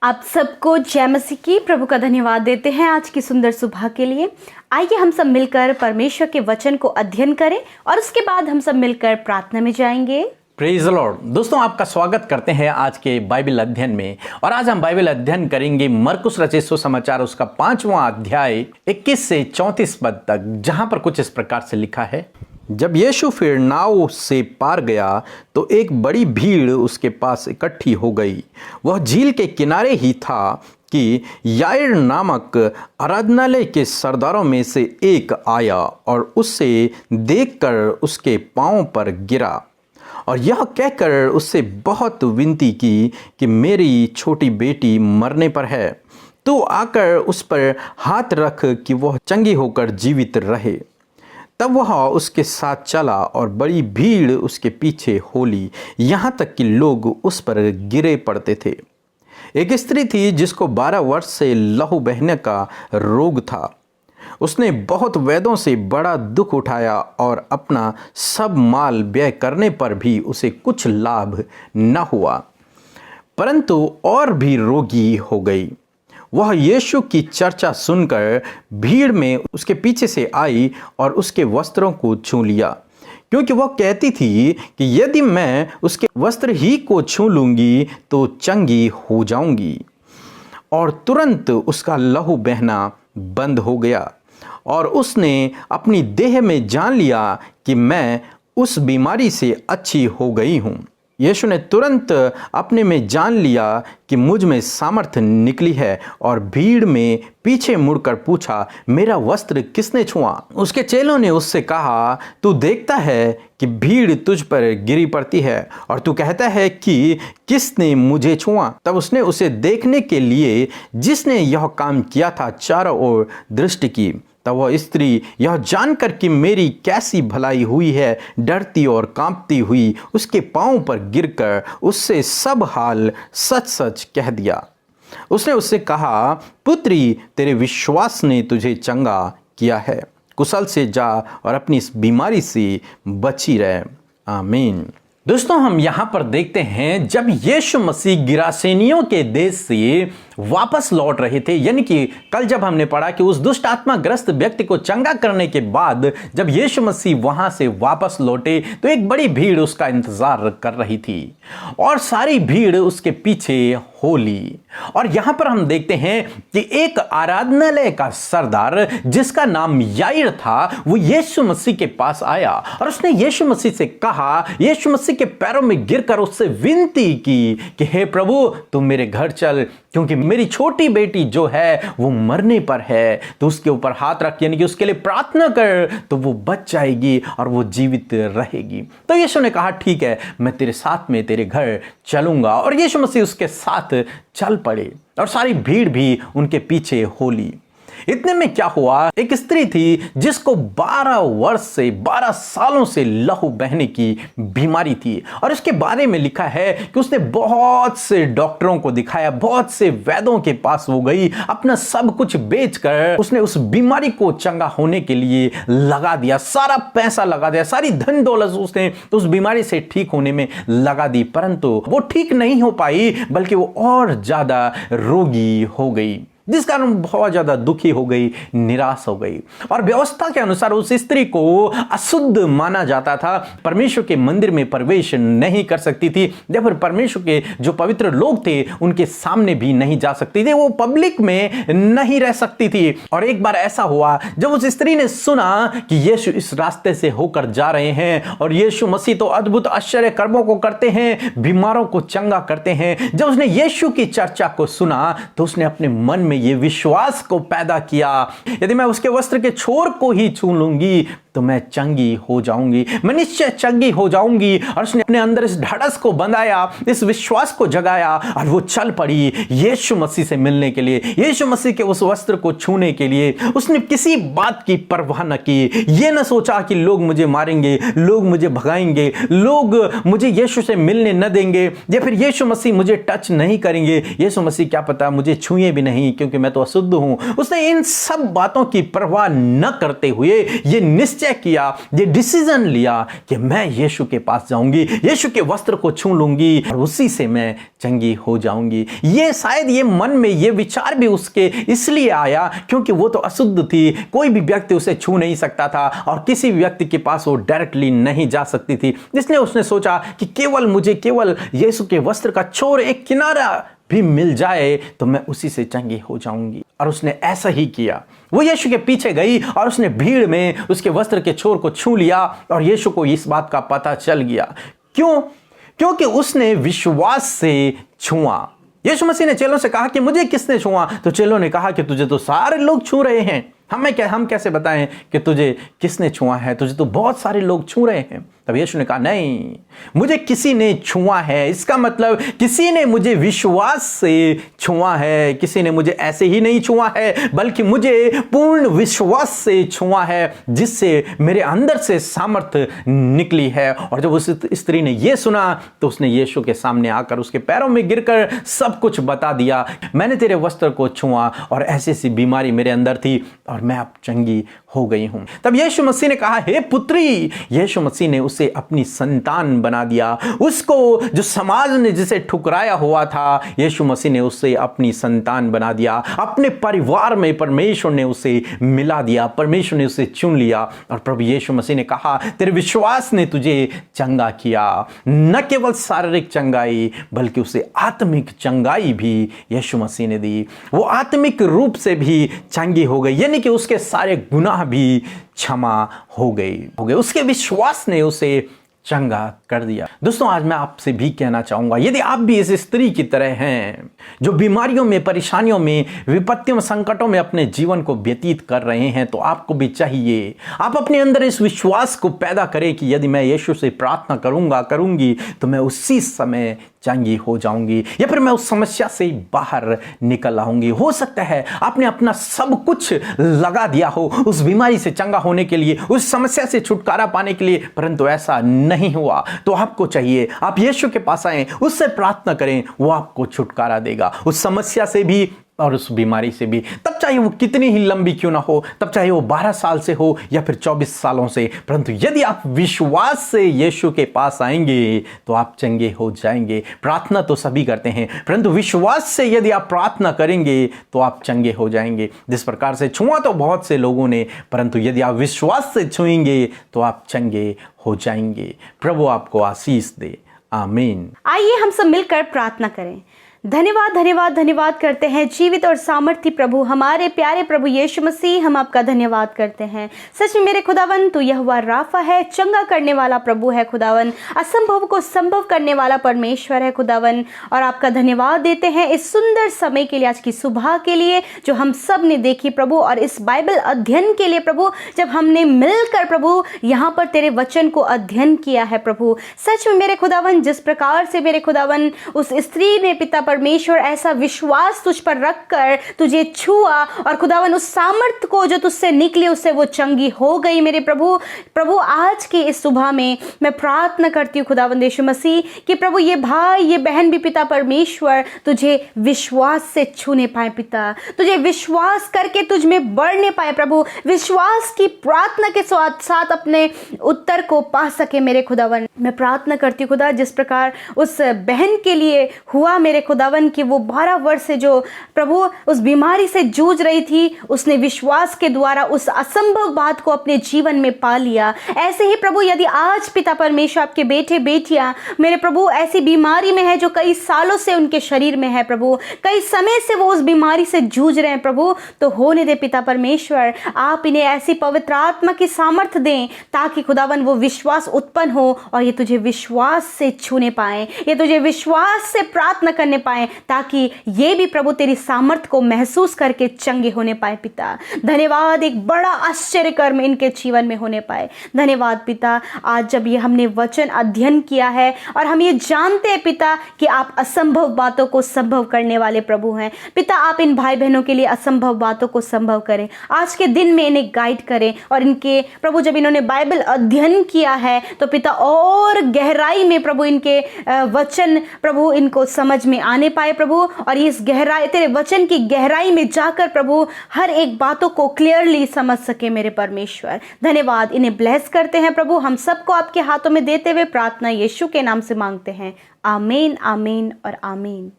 आप सबको जय मसीह की। प्रभु का धन्यवाद देते हैं आज की सुंदर सुबह के लिए। आइए हम सब मिलकर परमेश्वर के वचन को अध्ययन करें और उसके बाद हम सब मिलकर प्रार्थना में जाएंगे। Praise the Lord. दोस्तों, आपका स्वागत करते हैं आज के बाइबल अध्ययन में। और आज हम बाइबल अध्ययन करेंगे मरकुस रचित सुसमाचार उसका 5वां अध्याय 21 से 34 पद तक, जहां पर कुछ इस प्रकार से लिखा है। जब यीशु फिर नाव से पार गया तो एक बड़ी भीड़ उसके पास इकट्ठी हो गई। वह झील के किनारे ही था कि याईर नामक आराधनालय के सरदारों में से एक आया और उससे देखकर उसके पांव पर गिरा और यह कहकर उससे बहुत विनती की कि मेरी छोटी बेटी मरने पर है, तू आकर उस पर हाथ रख कि वह चंगी होकर जीवित रहे। तब वह उसके साथ चला और बड़ी भीड़ उसके पीछे हो ली, यहाँ तक कि लोग उस पर गिरे पड़ते थे। एक स्त्री थी जिसको 12 वर्ष से लहू बहने का रोग था। उसने बहुत वैद्यों से बड़ा दुख उठाया और अपना सब माल व्यय करने पर भी उसे कुछ लाभ न हुआ, परंतु और भी रोगी हो गई। वह यीशु की चर्चा सुनकर भीड़ में उसके पीछे से आई और उसके वस्त्रों को छू लिया, क्योंकि वह कहती थी कि यदि मैं उसके वस्त्र ही को छू लूंगी तो चंगी हो जाऊंगी। और तुरंत उसका लहू बहना बंद हो गया और उसने अपनी देह में जान लिया कि मैं उस बीमारी से अच्छी हो गई हूँ। यीशु ने तुरंत अपने में जान लिया कि मुझ में सामर्थ्य निकली है और भीड़ में पीछे मुड़कर पूछा, मेरा वस्त्र किसने छुआ? उसके चेलों ने उससे कहा, तू देखता है कि भीड़ तुझ पर गिरी पड़ती है और तू कहता है कि किसने मुझे छुआ? तब उसने उसे देखने के लिए जिसने यह काम किया था चारों ओर दृष्टि की। तब वह स्त्री यह जानकर कि मेरी कैसी भलाई हुई है, डरती और कांपती हुई उसके पांव पर गिरकर उससे सब हाल सच सच कह दिया। उसने उससे कहा, पुत्री, तेरे विश्वास ने तुझे चंगा किया है, कुशल से जा और अपनी इस बीमारी से बची रहे। आमीन। दोस्तों, हम यहाँ पर देखते हैं जब यीशु मसीह गिरासेनियों के देश से वापस लौट रहे थे, यानी कि कल जब हमने पढ़ा कि उस दुष्ट आत्मा ग्रस्त व्यक्ति को चंगा करने के बाद जब यीशु मसीह वहां से वापस लौटे तो एक बड़ी भीड़ उसका इंतजार कर रही थी और सारी भीड़ उसके पीछे हो ली। और यहां पर हम देखते हैं कि एक आराधनालय का सरदार जिसका नाम याईर था, वो यीशु मसीह के पास आया और उसने यीशु मसीह से कहा, यीशु मसीह के पैरों में गिरकर उससे विनती की कि हे प्रभु, तुम मेरे घर चल, क्योंकि मेरी छोटी बेटी जो है वो मरने पर है, तो उसके ऊपर हाथ रख, यानी कि उसके लिए प्रार्थना कर, तो वो बच जाएगी और वो जीवित रहेगी। तो यीशु ने कहा, ठीक है, मैं तेरे साथ में तेरे घर चलूंगा। और यीशु मसीह उसके साथ चल पड़े और सारी भीड़ भी उनके पीछे हो ली। इतने में क्या हुआ, एक स्त्री थी जिसको 12 सालों से लहू बहने की बीमारी थी और उसके बारे में लिखा है कि उसने बहुत से डॉक्टरों को दिखाया, बहुत से वैद्यों के पास वो गई, अपना सब कुछ बेचकर उसने उस बीमारी को चंगा होने के लिए लगा दिया, सारा पैसा लगा दिया, सारी धन दौलत उसने उस बीमारी से ठीक होने में लगा दी, परंतु वो ठीक नहीं हो पाई, बल्कि वो और ज्यादा रोगी हो गई, जिस कारण बहुत ज्यादा दुखी हो गई, निराश हो गई। और व्यवस्था के अनुसार उस स्त्री को अशुद्ध माना जाता था, परमेश्वर के मंदिर में प्रवेश नहीं कर सकती थी, या फिर परमेश्वर के जो पवित्र लोग थे उनके सामने भी नहीं जा सकती थी, वो पब्लिक में नहीं रह सकती थी। और एक बार ऐसा हुआ जब उस स्त्री ने सुना कि यीशु इस रास्ते से होकर जा रहे हैं और यीशु मसीह तो अद्भुत आश्चर्य कर्मों को करते हैं, बीमारों को चंगा करते हैं, जब उसने यीशु की चर्चा को सुना तो उसने अपने मन में ये विश्वास को पैदा किया, यदि मैं उसके वस्त्र के छोर को ही छू लूंगी तो मैं चंगी हो जाऊंगी, मैं निश्चय चंगी हो जाऊंगी। और उसने अपने अंदर इस ढाढ़स को बंधाया, इस विश्वास को जगाया और वो चल पड़ी यीशु मसीह से मिलने के लिए, यीशु मसीह के उस वस्त्र को छूने के लिए। उसने किसी बात की परवाह न की, ये न सोचा कि लोग मुझे मारेंगे, लोग मुझे भगाएंगे, लोग मुझे यीशु से मिलने न देंगे, या फिर यीशु मसीह मुझे टच नहीं करेंगे, यीशु मसीह क्या पता मुझे छुए भी नहीं क्योंकि मैं तो अशुद्ध हूं। उसने इन सब बातों की परवाह न करते हुए ये निश्चय निश्चय किया, ये डिसीजन लिया कि मैं यीशु के पास जाऊंगी, यीशु के वस्त्र को छू लूंगी और उसी से मैं चंगी हो जाऊंगी। ये शायद ये मन में ये विचार भी उसके इसलिए आया क्योंकि वो तो अशुद्ध थी, कोई भी व्यक्ति उसे छू नहीं सकता था और किसी व्यक्ति के पास वो डायरेक्टली नहीं जा सकती थी। इसलिए उसने सोचा कि मुझे केवल यीशु के वस्त्र का छोर एक किनारा भी मिल जाए तो मैं उसी से चंगी हो जाऊंगी। और उसने ऐसा ही किया। वो यीशु के पीछे गई और उसने भीड़ में उसके वस्त्र के छोर को छू लिया और यीशु को इस बात का पता चल गया। क्यों? क्योंकि उसने विश्वास से छुआ। यीशु मसीह ने चेलों से कहा कि मुझे किसने छुआ? तो चेलों ने कहा कि तुझे तो सारे लोग छू रहे हैं, हम कैसे बताएं कि तुझे किसने छुआ है? तुझे तो बहुत सारे लोग छू रहे हैं। तब यीशु ने कहा नहीं, मुझे किसी ने छुआ है। इसका मतलब किसी ने मुझे विश्वास से छुआ है, किसी ने मुझे ऐसे ही नहीं छुआ है बल्कि मुझे पूर्ण विश्वास से छुआ है, जिससे मेरे अंदर से सामर्थ्य निकली है। और जब उस स्त्री ने यह सुना तो उसने यीशु के सामने आकर उसके पैरों में गिरकर सब कुछ बता दिया। मैंने तेरे वस्त्र को छुआ और ऐसी सी बीमारी मेरे अंदर थी और मैं अब चंगी हो गई हूं। तब यीशु मसीह ने कहा, हे पुत्री। यीशु मसीह ने उसे अपनी संतान बना दिया। उसको जो समाज ने जिसे ठुकराया हुआ था, यीशु मसीह ने उसे अपनी संतान बना दिया। अपने परिवार में परमेश्वर ने उसे मिला दिया, परमेश्वर ने उसे चुन लिया। और प्रभु यीशु मसीह ने कहा, तेरे विश्वास ने तुझे चंगा किया। न केवल शारीरिक चंगाई बल्कि उसे आत्मिक चंगाई भी यीशु मसीह ने दी। वो आत्मिक रूप से भी चंगी हो गई, यानी कि उसके सारे गुनाह भी क्षमा हो गए। उसके विश्वास ने उसे चंगा कर दिया। दोस्तों, आज मैं आपसे भी कहना चाहूंगा, यदि आप भी इस स्त्री की तरह हैं जो बीमारियों में, परेशानियों में, विपत्तियों में, संकटों में अपने जीवन को व्यतीत कर रहे हैं, तो आपको भी चाहिए आप अपने अंदर इस विश्वास को पैदा करें कि यदि मैं यीशु से प्रार्थना करूंगी तो मैं उसी समय चंगी हो जाऊंगी, या फिर मैं उस समस्या से बाहर निकल आऊंगी। हो सकता है आपने अपना सब कुछ लगा दिया हो उस बीमारी से चंगा होने के लिए, उस समस्या से छुटकारा पाने के लिए, परंतु ऐसा नहीं हुआ। तो आपको चाहिए आप यीशु के पास आएं, उससे प्रार्थना करें, वो आपको छुटकारा देगा उस समस्या से भी और उस बीमारी से भी। तब चाहे वो कितनी ही लंबी क्यों ना हो, तब चाहे वो 12 साल से हो या फिर 24 सालों से, परंतु यदि आप विश्वास से यीशु के पास आएंगे तो आप चंगे हो जाएंगे। प्रार्थना तो सभी करते हैं, परंतु विश्वास से यदि आप प्रार्थना करेंगे तो आप चंगे हो जाएंगे। जिस प्रकार से छुआ तो बहुत से लोगों ने, परंतु यदि आप विश्वास से छुएंगे तो आप चंगे हो जाएंगे। प्रभु आपको आशीष दे। आमीन। आइए हम सब मिलकर प्रार्थना करें। धन्यवाद धन्यवाद धन्यवाद करते हैं जीवित और सामर्थी प्रभु, हमारे प्यारे प्रभु यीशु मसीह, हम आपका धन्यवाद करते हैं। सच में मेरे खुदावन, तू यहोवा राफा है, चंगा करने वाला प्रभु है खुदावन, असंभव को संभव करने वाला परमेश्वर है खुदावन। और आपका धन्यवाद देते हैं इस सुंदर समय के लिए, आज की सुबह के लिए जो हम सब ने देखी प्रभु, और इस बाइबल अध्ययन के लिए प्रभु, जब हमने मिलकर प्रभु यहाँ पर तेरे वचन को अध्ययन किया है प्रभु। सच में मेरे खुदावन, जिस प्रकार से मेरे खुदावन उस स्त्री ने पिता परमेश्वर ऐसा विश्वास तुझ पर रखकर तुझे छुआ, और खुदावन उस सामर्थ को जो तुझसे निकली उससे वो चंगी हो गई मेरे प्रभु। प्रभु आज की इस सुबह में मैं प्रार्थना करती हूँ खुदावन यीशु मसीह कि प्रभु ये भाई ये बहन भी पिता परमेश्वर तुझे विश्वास से छूने पाए पिता, तुझे विश्वास करके तुझ में बढ़ने पाए प्रभु, विश्वास की प्रार्थना के साथ साथ अपने उत्तर को पा सके मेरे खुदावन। मैं प्रार्थना करती हूँ खुदा, जिस प्रकार उस बहन के लिए हुआ मेरे खुदावन कि वो 12 वर्ष से जो प्रभु उस बीमारी से जूझ रही थी, उसने विश्वास के द्वारा उस असंभव बात को अपने जीवन में पा लिया। ऐसे ही प्रभु यदि आज पिता परमेश्वर आपके बेटे बेटियां मेरे प्रभु ऐसी बीमारी में है जो कई सालों से उनके शरीर में है प्रभु, कई समय से वो उस बीमारी से जूझ रहे हैं प्रभु, तो होने दे पिता परमेश्वर, आप इन्हें ऐसी पवित्र आत्मा की सामर्थ्य दें ताकि खुदावन वो विश्वास उत्पन्न हो और ये तुझे विश्वास से छूने पाए, ये तुझे विश्वास से प्रार्थना करने पाए, ताकि ये भी प्रभु तेरी सामर्थ को महसूस करके चंगे होने पाए पिता। धन्यवाद, एक बड़ा आश्चर्य कर्म इनके जीवन में होने पाए। धन्यवाद पिता, आज जब ये हमने वचन अध्ययन किया है और हम ये जानते हैं पिता कि आप असंभव बातों को संभव करने वाले प्रभु हैं पिता, आप इन भाई बहनों के लिए असंभव बातों को संभव करें, आज के दिन में इन्हें गाइड करें, और इनके प्रभु जब इन्होंने बाइबल अध्ययन किया है तो पिता और गहराई में प्रभु इनके वचन प्रभु इनको समझ में आने जाने पाए प्रभु, और इस गहराई, तेरे वचन की गहराई में जाकर प्रभु हर एक बातों को क्लियरली समझ सके मेरे परमेश्वर। धन्यवाद। इन्हें ब्लेस करते हैं प्रभु, हम सबको आपके हाथों में देते हुए प्रार्थना यीशु के नाम से मांगते हैं। आमीन, आमीन और आमीन।